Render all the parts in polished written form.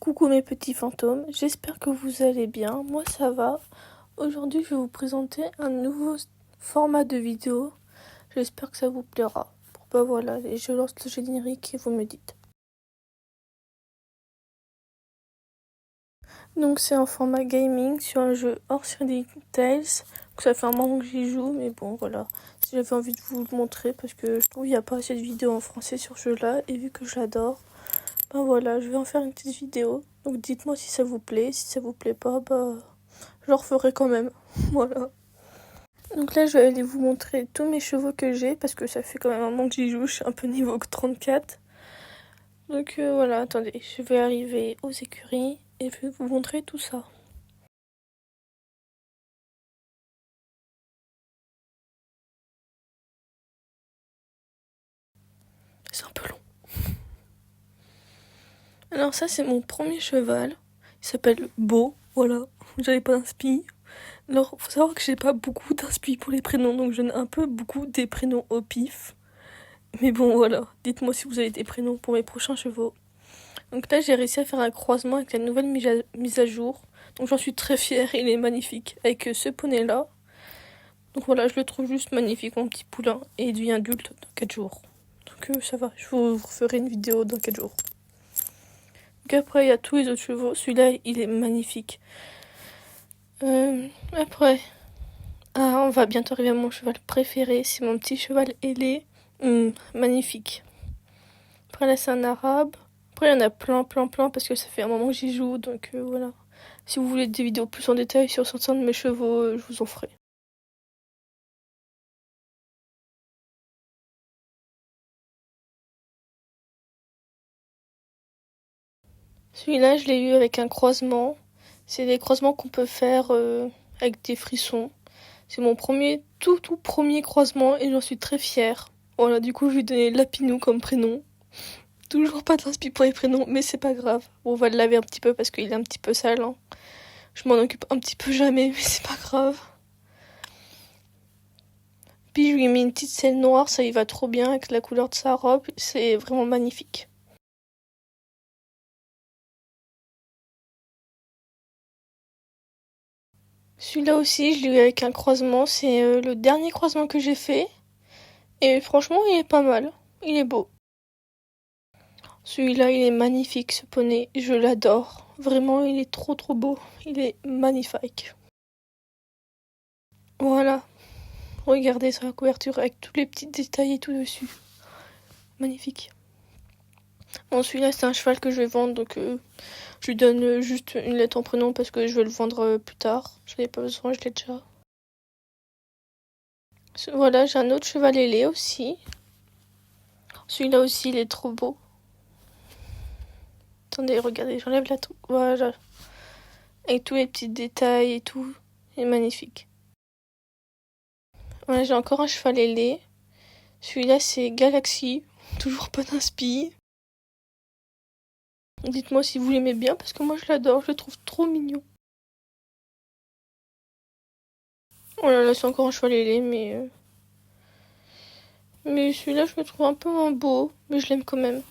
Coucou mes petits fantômes, j'espère que vous allez bien, moi ça va. Aujourd'hui je vais vous présenter un nouveau format de vidéo, j'espère que ça vous plaira. Bah voilà, et je lance le générique et vous me dites. Donc c'est un format gaming sur un jeu hors série Tales, ça fait un moment que j'y joue, mais bon voilà. J'avais envie de vous le montrer parce que je trouve qu'il n'y a pas assez de vidéos en français sur ce jeu-là, et vu que je l'adore, bah voilà, je vais en faire une petite vidéo. Donc dites-moi si ça vous plaît, si ça vous plaît pas, bah je le referai quand même. Voilà. Donc là, je vais aller vous montrer tous mes chevaux que j'ai parce que ça fait quand même un moment que j'y joue. Je suis un peu niveau 34. Donc voilà, attendez, je vais arriver aux écuries et je vais vous montrer tout ça. C'est un peu long. Alors ça, c'est mon premier cheval. Il s'appelle Beau. Voilà, j'avais pas d'inspi. Alors, faut savoir que j'ai pas beaucoup d'inspi pour les prénoms, donc je donne un peu beaucoup des prénoms au pif. Mais bon, voilà. Dites-moi si vous avez des prénoms pour mes prochains chevaux. Donc là, j'ai réussi à faire un croisement avec la nouvelle mise à jour. Donc j'en suis très fière, il est magnifique. Avec ce poney-là. Donc voilà, je le trouve juste magnifique, mon petit poulain. Et il devient adulte dans 4 jours. Donc ça va, je vous referai une vidéo dans 4 jours. Donc après, il y a tous les autres chevaux. Celui-là, il est magnifique. Après, on va bientôt arriver à mon cheval préféré. C'est mon petit cheval ailé. Magnifique. Après là, c'est un arabe. Après, il y en a plein parce que ça fait un moment que j'y joue. Donc voilà. Si vous voulez des vidéos plus en détail sur certains de mes chevaux, je vous en ferai. Celui-là, je l'ai eu avec un croisement. C'est des croisements qu'on peut faire avec des frissons. C'est mon tout premier croisement et j'en suis très fière. Voilà, du coup, je lui ai donné Lapinou comme prénom. Toujours pas d'inspi pour les prénoms, mais c'est pas grave. Bon, on va le laver un petit peu parce qu'il est un petit peu sale. Hein. Je m'en occupe un petit peu jamais, mais c'est pas grave. Puis je lui ai mis une petite selle noire, ça y va trop bien avec la couleur de sa robe. C'est vraiment magnifique. Celui-là aussi, je l'ai eu avec un croisement. C'est le dernier croisement que j'ai fait. Et franchement, il est pas mal. Il est beau. Celui-là, il est magnifique, ce poney. Je l'adore. Vraiment, il est trop beau. Il est magnifique. Voilà. Regardez sur la couverture avec tous les petits détails et tout dessus. Magnifique. Bon, celui-là, c'est un cheval que je vais vendre. Donc, je lui donne juste une lettre en prénom parce que je vais le vendre plus tard. Je n'ai pas besoin, je l'ai déjà. Voilà, j'ai un autre cheval ailé aussi. Celui-là aussi, il est trop beau. Attendez, regardez, j'enlève la toux. Voilà. Avec tous les petits détails et tout. Il est magnifique. Voilà, j'ai encore un cheval ailé. Celui-là, c'est Galaxy. Toujours pas d'inspi. Dites-moi si vous l'aimez bien parce que moi je l'adore, je le trouve trop mignon. Oh là là, c'est encore un cheval ailé, mais celui-là, je le trouve un peu moins beau, mais je l'aime quand même.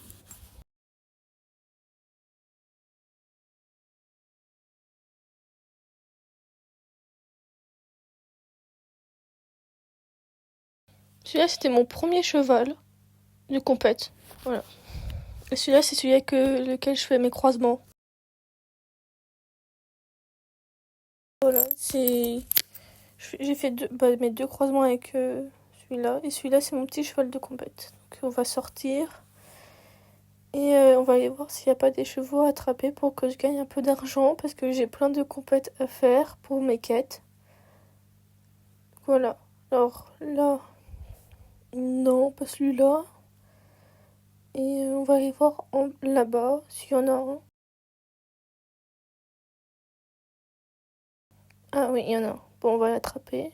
Celui-là, c'était mon premier cheval de compète. Voilà. Et celui-là, c'est celui avec lequel je fais mes croisements. Voilà, j'ai fait mes deux croisements avec celui-là. Et celui-là, c'est mon petit cheval de compète. Donc, on va sortir. Et on va aller voir s'il n'y a pas des chevaux à attraper pour que je gagne un peu d'argent. Parce que j'ai plein de compètes à faire pour mes quêtes. Voilà. Alors là, non, pas celui-là. Et on va aller voir là-bas s'il y en a un. Ah oui, il y en a un. Bon, on va l'attraper.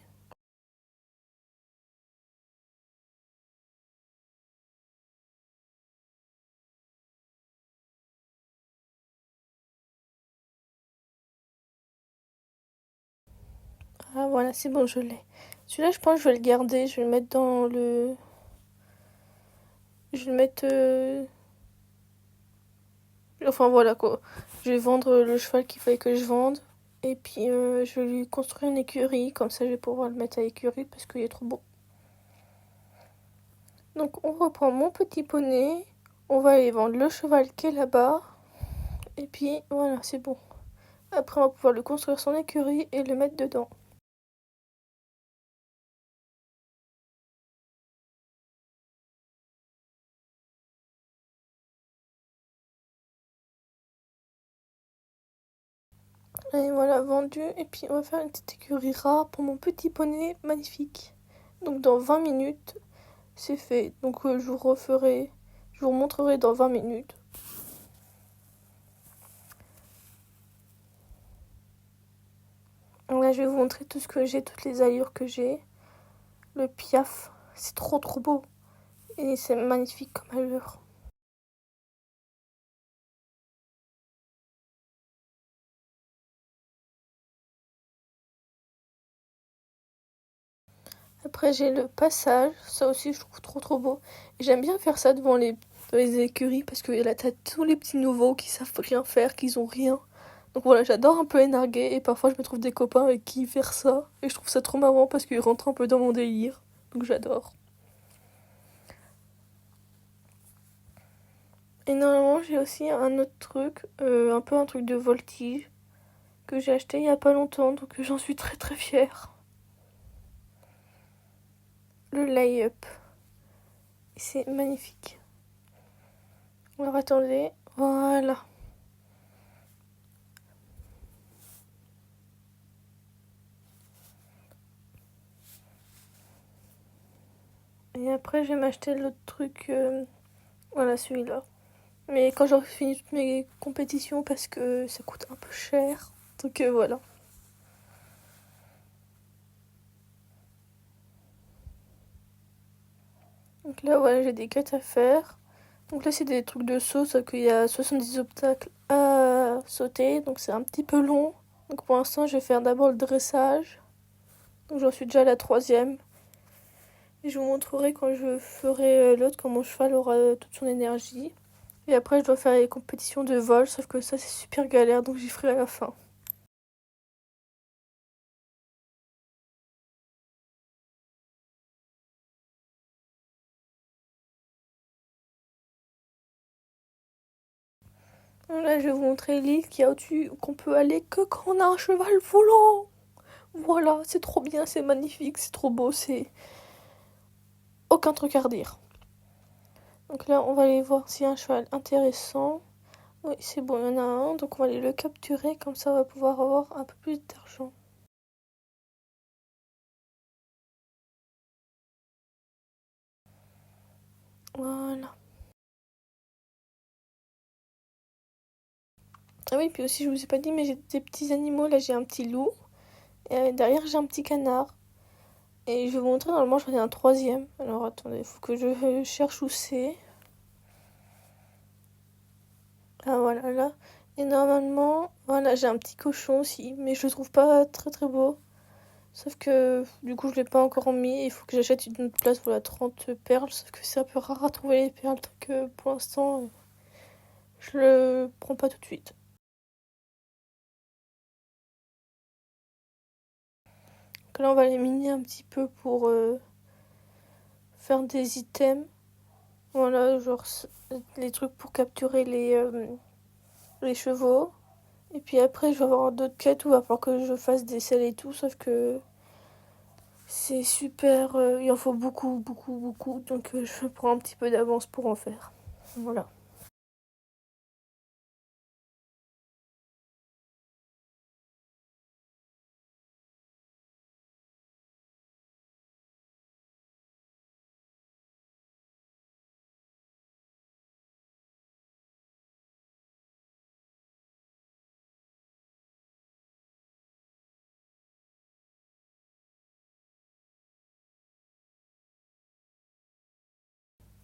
Ah voilà, c'est bon, je l'ai. Celui-là, je pense que je vais le garder. Je vais le mettre dans le... Je vais le mettre Enfin voilà quoi. Je vais vendre le cheval qu'il fallait que je vende. Et puis je vais lui construire une écurie. Comme ça je vais pouvoir le mettre à l'écurie parce qu'il est trop beau. Donc on reprend mon petit poney. On va aller vendre le cheval qui est là-bas. Et puis voilà, c'est bon. Après on va pouvoir lui construire son écurie et le mettre dedans. Et voilà, vendu. Et puis on va faire une petite écurie rare pour mon petit poney magnifique. Donc dans 20 minutes, c'est fait. Donc je vous montrerai dans 20 minutes. Là, je vais vous montrer tout ce que j'ai, toutes les allures que j'ai. Le piaf, c'est trop trop beau. Et c'est magnifique comme allure. Après, j'ai le passage. Ça aussi, je trouve trop trop beau. Et j'aime bien faire ça devant les écuries parce que là, t'as tous les petits nouveaux qui savent rien faire, qui ont rien. Donc voilà, j'adore un peu énarguer et parfois je me trouve des copains avec qui faire ça. Et je trouve ça trop marrant parce qu'ils rentrent un peu dans mon délire. Donc j'adore. Et normalement, j'ai aussi un autre truc, un peu un truc de voltige, que j'ai acheté il y a pas longtemps, donc j'en suis très très fière. Le lay-up. C'est magnifique. Alors attendez, voilà. Et après, je vais m'acheter l'autre truc, voilà celui-là. Mais quand j'aurai fini toutes mes compétitions, parce que ça coûte un peu cher. Donc voilà. Donc là, voilà, j'ai des quêtes à faire. Donc là, c'est des trucs de saut, sauf qu'il y a 70 obstacles à sauter. Donc c'est un petit peu long. Donc pour l'instant, je vais faire d'abord le dressage. Donc j'en suis déjà à la troisième. Et je vous montrerai quand je ferai l'autre, quand mon cheval aura toute son énergie. Et après, je dois faire les compétitions de vol, sauf que ça, c'est super galère, donc j'y ferai à la fin. Là, je vais vous montrer l'île qu'il y a au-dessus, qu'on peut aller que quand on a un cheval volant. Voilà, c'est trop bien, c'est magnifique, c'est trop beau, c'est aucun truc à redire. Donc là, on va aller voir s'il y a un cheval intéressant. Oui, c'est bon, il y en a un, donc on va aller le capturer, comme ça on va pouvoir avoir un peu plus d'argent. Voilà. Ah oui, puis aussi, je vous ai pas dit, mais j'ai des petits animaux. Là, j'ai un petit loup. Et derrière, j'ai un petit canard. Et je vais vous montrer, normalement, j'en ai un troisième. Alors, attendez, il faut que je cherche où c'est. Ah, voilà, là. Et normalement, voilà, j'ai un petit cochon aussi. Mais je le trouve pas très très beau. Sauf que, du coup, je l'ai pas encore mis. Il faut que j'achète une autre place, voilà, 30 perles. Sauf que c'est un peu rare à trouver les perles. Donc, pour l'instant, je le prends pas tout de suite. Donc là, on va les miner un petit peu pour faire des items. Voilà, genre les trucs pour capturer les chevaux. Et puis après, je vais avoir d'autres quêtes où il va falloir que je fasse des selles et tout. Sauf que c'est super. Il en faut beaucoup, beaucoup, beaucoup. Donc je prends un petit peu d'avance pour en faire. Voilà.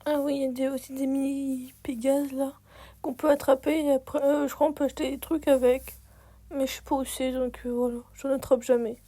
Ah oui, il y a aussi des mini Pégases là qu'on peut attraper. Et après, je crois qu'on peut acheter des trucs avec. Mais je sais pas où c'est, donc voilà. J'en attrape jamais.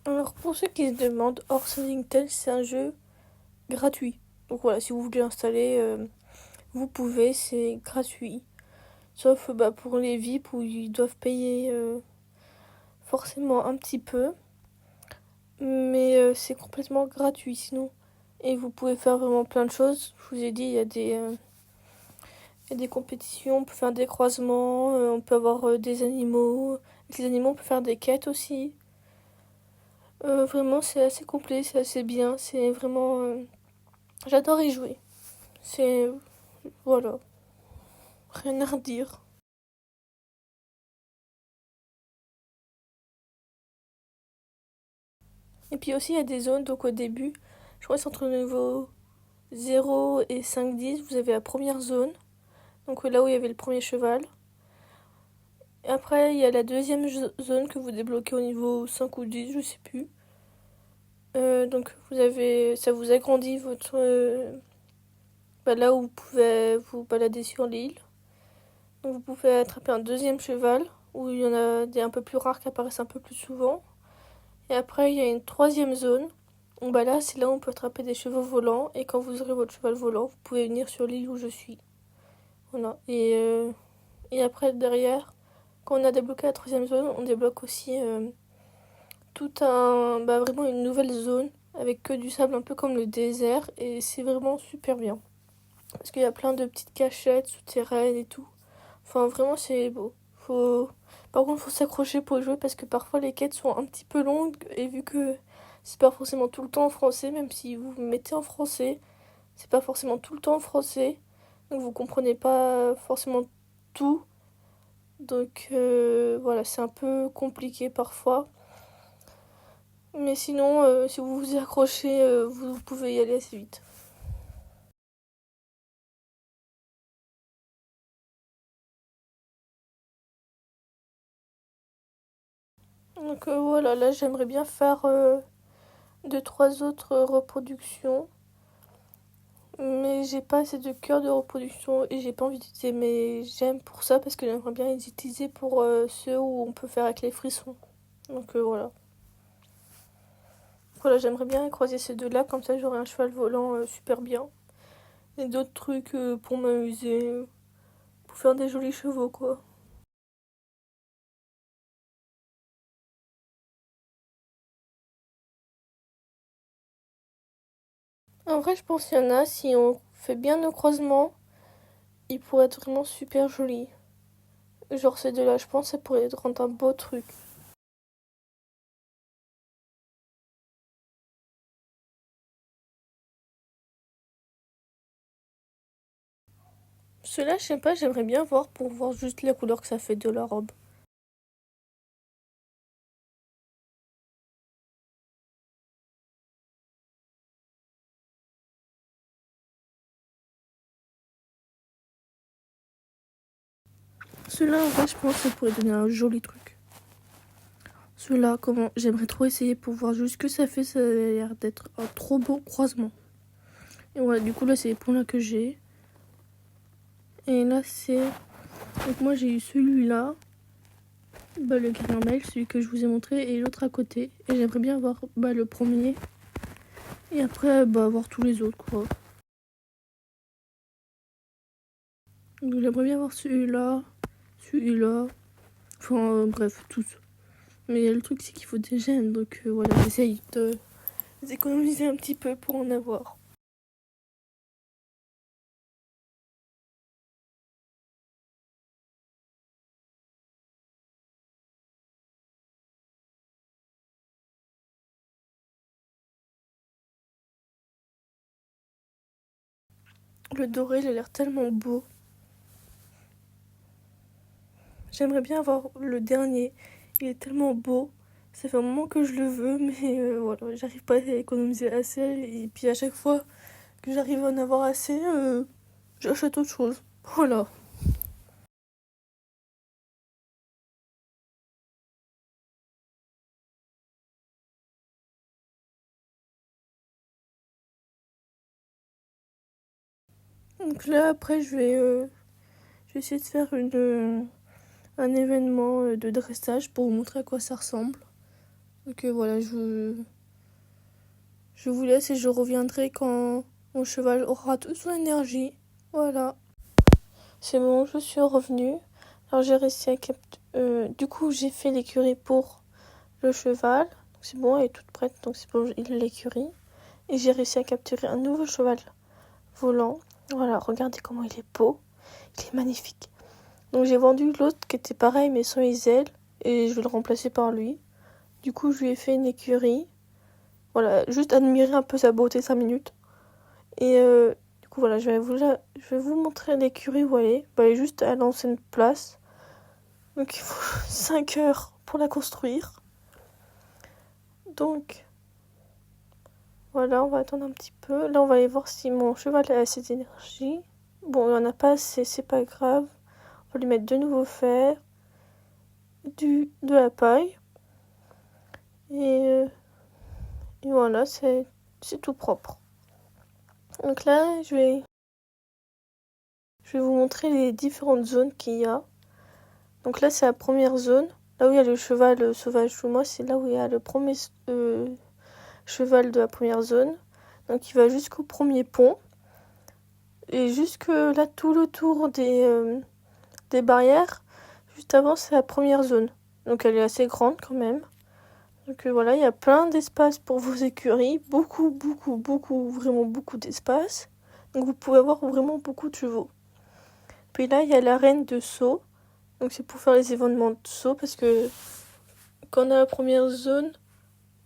Alors pour ceux qui se demandent, Horse Heading Tales c'est un jeu gratuit. Donc voilà, si vous voulez l'installer, vous pouvez, c'est gratuit. Sauf pour les VIP où ils doivent payer forcément un petit peu. Mais c'est complètement gratuit sinon. Et vous pouvez faire vraiment plein de choses. Je vous ai dit, il y a des compétitions, on peut faire des croisements, on peut avoir des animaux. Avec les animaux, on peut faire des quêtes aussi. Vraiment, c'est assez complet, c'est assez bien. C'est vraiment. J'adore y jouer. C'est. Voilà. Rien à redire. Et puis aussi, il y a des zones, donc au début, je crois que c'est entre le niveau 0 et 5-10, vous avez la première zone, donc là où il y avait le premier cheval. Et après, il y a la deuxième zone que vous débloquez au niveau 5 ou 10, je sais plus. Donc ça vous agrandit votre là où vous pouvez vous balader sur l'île. Donc vous pouvez attraper un deuxième cheval où il y en a des un peu plus rares qui apparaissent un peu plus souvent. Et après il y a une troisième zone. Donc là c'est là où on peut attraper des chevaux volants et quand vous aurez votre cheval volant, vous pouvez venir sur l'île où je suis. Voilà. Et après derrière, quand on a débloqué la troisième zone, on débloque aussi vraiment une nouvelle zone avec que du sable un peu comme le désert et c'est vraiment super bien parce qu'il y a plein de petites cachettes souterraines et tout. Enfin vraiment c'est beau. Par contre faut s'accrocher pour jouer parce que parfois les quêtes sont un petit peu longues et vu que c'est pas forcément tout le temps en français, même si vous vous mettez en français, c'est pas forcément tout le temps en français, donc vous comprenez pas forcément tout. Donc voilà, c'est un peu compliqué parfois. Mais sinon, si vous vous y accrochez, vous pouvez y aller assez vite. Donc voilà, là j'aimerais bien faire deux, trois autres reproductions. Mais j'ai pas assez de cœur de reproduction et j'ai pas envie d'utiliser mes gemmes pour ça parce que j'aimerais bien les utiliser pour ceux où on peut faire avec les frissons. Donc voilà. Voilà, j'aimerais bien croiser ces deux-là, comme ça j'aurai un cheval volant super bien. Et d'autres trucs pour m'amuser, pour faire des jolis chevaux quoi. En vrai, je pense qu'il y en a, si on fait bien nos croisements, ils pourraient être vraiment super jolis. Genre ces deux-là, je pense que ça pourrait rendre un beau truc. Ceux-là, je sais pas, j'aimerais bien voir pour voir juste la couleur que ça fait de la robe. Ceux-là, en vrai, je pense que ça pourrait donner un joli truc. Ceux-là, comment j'aimerais trop essayer pour voir juste ce que ça fait. Ça a l'air d'être un trop beau croisement. Et voilà, du coup, là, c'est les points là que j'ai. Et là, c'est. Donc, moi, j'ai eu celui-là, le caramel, celui que je vous ai montré, et l'autre à côté. Et j'aimerais bien avoir le premier. Et après, avoir tous les autres, quoi. Donc, j'aimerais bien avoir celui-là, celui-là. Enfin, bref, tous. Mais le truc, c'est qu'il faut des gemmes. Donc, voilà, j'essaye d'économiser un petit peu pour en avoir. Le doré, il a l'air tellement beau. J'aimerais bien avoir le dernier. Il est tellement beau. Ça fait un moment que je le veux, mais voilà, j'arrive pas à économiser assez. Et puis à chaque fois que j'arrive à en avoir assez, j'achète autre chose. Voilà. Donc là, après, je vais essayer de faire un événement de dressage pour vous montrer à quoi ça ressemble. Donc voilà, je vous laisse et je reviendrai quand mon cheval aura toute son énergie. Voilà. C'est bon, je suis revenue. Alors j'ai réussi à du coup, j'ai fait l'écurie pour le cheval. Donc c'est bon, elle est toute prête, donc c'est pour l'écurie. Et j'ai réussi à capturer un nouveau cheval volant. Voilà, regardez comment il est beau. Il est magnifique. Donc j'ai vendu l'autre qui était pareil mais sans les ailes. Et je vais le remplacer par lui. Du coup, je lui ai fait une écurie. Voilà, juste admirer un peu sa beauté 5 minutes. Et du coup, voilà, je vais vous montrer l'écurie où elle est. Bah, elle est juste à l'ancienne place. Donc, il faut 5 heures pour la construire. Donc, voilà, on va attendre un petit peu. Là, on va aller voir si mon cheval a assez d'énergie. Bon, il n'y en a pas assez, c'est pas grave. On va lui mettre de nouveaux fers, de la paille. Et voilà, c'est tout propre. Donc là, je vais vous montrer les différentes zones qu'il y a. Donc là, c'est la première zone. Là où il y a le cheval sauvage sous moi, c'est là où il y a le premier cheval de la première zone. Donc il va jusqu'au premier pont. Et jusque là, tout le tour des barrières, juste avant, c'est la première zone. Donc elle est assez grande quand même. Donc voilà, il y a plein d'espace pour vos écuries. Beaucoup, vraiment beaucoup d'espace. Donc vous pouvez avoir vraiment beaucoup de chevaux. Puis là, il y a l'arène de saut. Donc c'est pour faire les événements de saut parce que quand on a la première zone,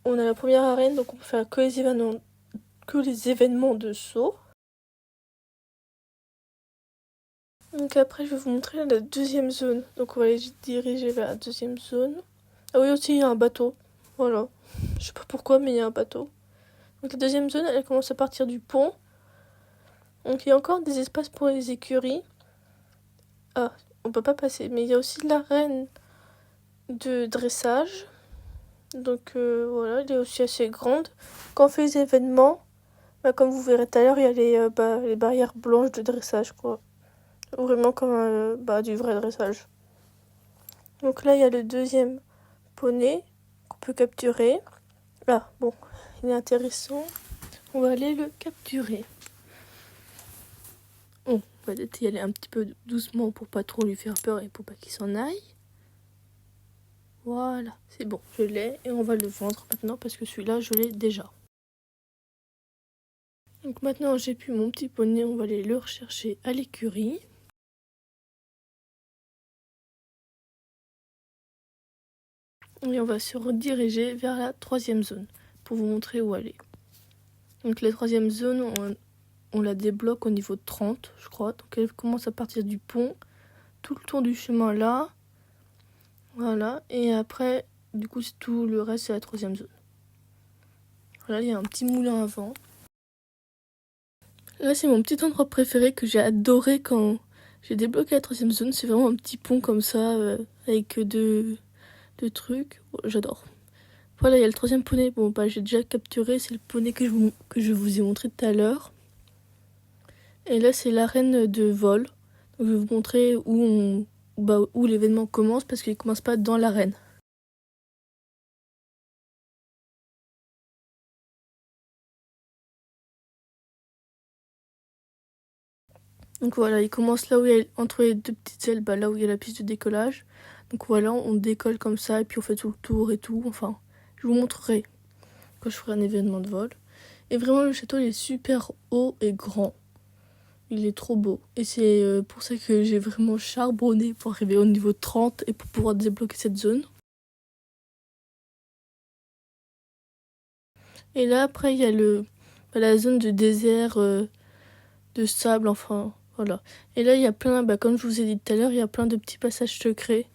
on a la première arène, donc on peut faire que les événements de saut. Donc après, je vais vous montrer la deuxième zone. Donc on va aller diriger vers la deuxième zone. Ah oui, aussi, il y a un bateau. Voilà. Je sais pas pourquoi, mais il y a un bateau. Donc la deuxième zone, elle commence à partir du pont. Donc il y a encore des espaces pour les écuries. Ah, on peut pas passer. Mais il y a aussi l'arène de dressage. Donc voilà, elle est aussi assez grande. Quand on fait les événements, bah, comme vous verrez tout à l'heure, il y a les barrières blanches de dressage, quoi. Vraiment comme du vrai dressage. Donc là, il y a le deuxième poney qu'on peut capturer. Ah, bon, il est intéressant. On va aller le capturer. Bon, on va peut-être y aller un petit peu doucement pour pas trop lui faire peur et pour pas qu'il s'en aille. Voilà, c'est bon, je l'ai et on va le vendre maintenant parce que celui-là, je l'ai déjà. Donc maintenant, j'ai plus mon petit poney, on va aller le rechercher à l'écurie. Et on va se rediriger vers la troisième zone pour vous montrer où elle est. Donc la troisième zone, on la débloque au niveau de 30, je crois. Donc elle commence à partir du pont, tout le tour du chemin là. Voilà, et après, du coup, c'est tout le reste, c'est la troisième zone. Voilà, il y a un petit moulin à vent. Là, c'est mon petit endroit préféré que j'ai adoré quand j'ai débloqué la troisième zone. C'est vraiment un petit pont comme ça, avec deux trucs. J'adore. Voilà, il y a le troisième poney. Bon, bah, j'ai déjà capturé. C'est le poney que je vous ai montré tout à l'heure. Et là, c'est l'arène de vol. Donc, je vais vous montrer où l'événement commence parce qu'il commence pas dans l'arène. Donc voilà, il commence là où il y a, entre les deux petites ailes, là où il y a la piste de décollage. Donc voilà, on décolle comme ça et puis on fait tout le tour et tout. Enfin, je vous montrerai quand je ferai un événement de vol. Et vraiment, le château, il est super haut et grand. Il est trop beau. Et c'est pour ça que j'ai vraiment charbonné pour arriver au niveau 30 et pour pouvoir débloquer cette zone. Et là, après, il y a la zone de désert, de sable, enfin, voilà. Et là, il y a plein, comme je vous ai dit tout à l'heure, il y a plein de petits passages secrets.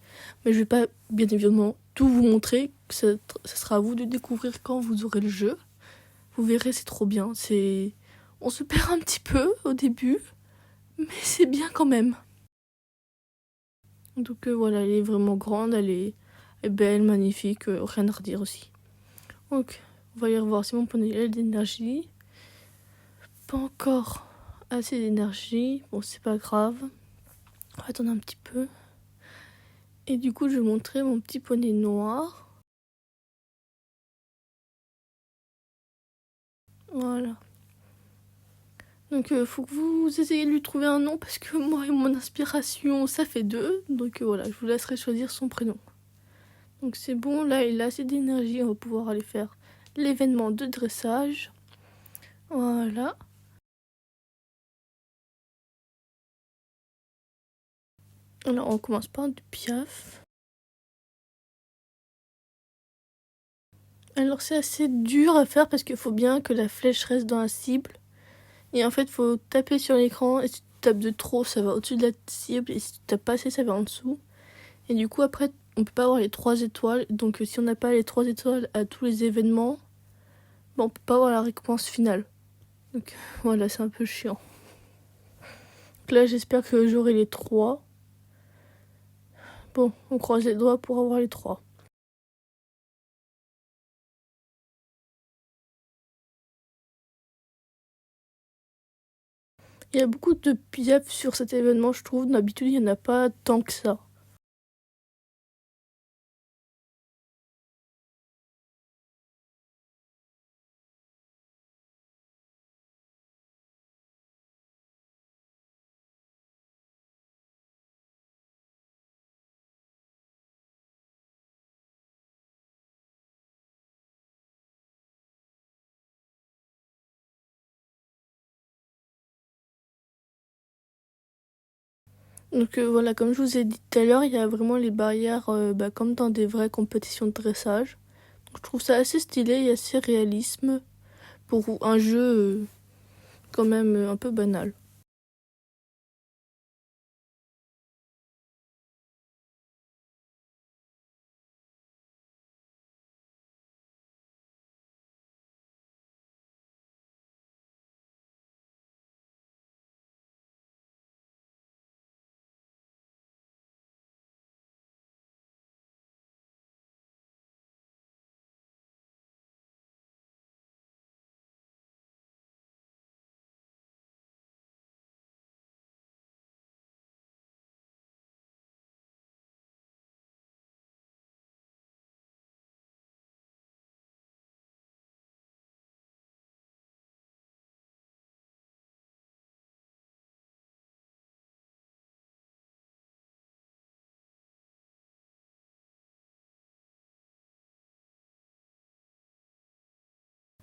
Mais je vais pas, bien évidemment, tout vous montrer. Ça sera à vous de découvrir quand vous aurez le jeu. Vous verrez, c'est trop bien. On se perd un petit peu au début, mais c'est bien quand même. Donc voilà, elle est vraiment grande, elle est belle, magnifique, rien à redire aussi. Donc, on va y revoir si mon poney a d'énergie. Pas encore assez d'énergie, bon c'est pas grave. On va attendre un petit peu. Et du coup, je vais montrer mon petit poney noir. Voilà. Donc faut que vous essayez de lui trouver un nom parce que moi et mon inspiration ça fait 2. Donc voilà, je vous laisserai choisir son prénom. Donc c'est bon, là il a assez d'énergie, on va pouvoir aller faire l'événement de dressage. Voilà. Alors on commence par du piaf. Alors c'est assez dur à faire parce qu'il faut bien que la flèche reste dans la cible. Et en fait, il faut taper sur l'écran. Et si tu tapes de trop, ça va au-dessus de la cible. Et si tu tapes pas assez, ça va en dessous. Et du coup, après, on peut pas avoir les 3 étoiles. Donc si on n'a pas les 3 étoiles à tous les événements, on peut pas avoir la récompense finale. Donc voilà, c'est un peu chiant. Donc là, j'espère que j'aurai les 3. Bon, on croise les doigts pour avoir les 3. Il y a beaucoup de piaf sur cet événement, je trouve. D'habitude, il n'y en a pas tant que ça. Donc voilà, comme je vous ai dit tout à l'heure, il y a vraiment les barrières comme dans des vraies compétitions de dressage. Donc, je trouve ça assez stylé et assez réalisme pour un jeu quand même un peu banal.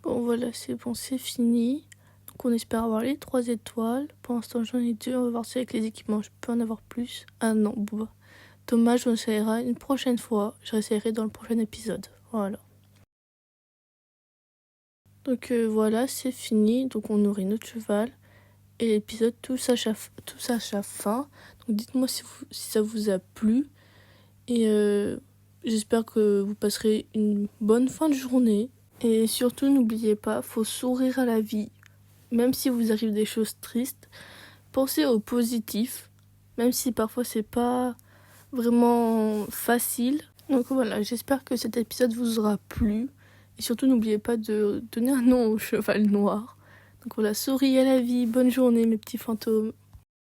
Bon voilà, c'est bon, c'est fini. Donc on espère avoir les 3 étoiles. Pour l'instant j'en ai 2, on va voir si avec les équipements je peux en avoir plus. Ah non, bon bah, dommage, on essaiera une prochaine fois. Je réessayerai dans le prochain épisode. Voilà. Donc voilà, c'est fini. Donc on aurait notre cheval. Et l'épisode touche à sa fin. Donc dites-moi si ça vous a plu. Et j'espère que vous passerez une bonne fin de journée. Et surtout, n'oubliez pas, faut sourire à la vie. Même si vous arrive des choses tristes, pensez au positif. Même si parfois c'est pas vraiment facile. Donc voilà, j'espère que cet épisode vous aura plu. Et surtout, n'oubliez pas de donner un nom au cheval noir. Donc voilà, souriez à la vie, bonne journée mes petits fantômes.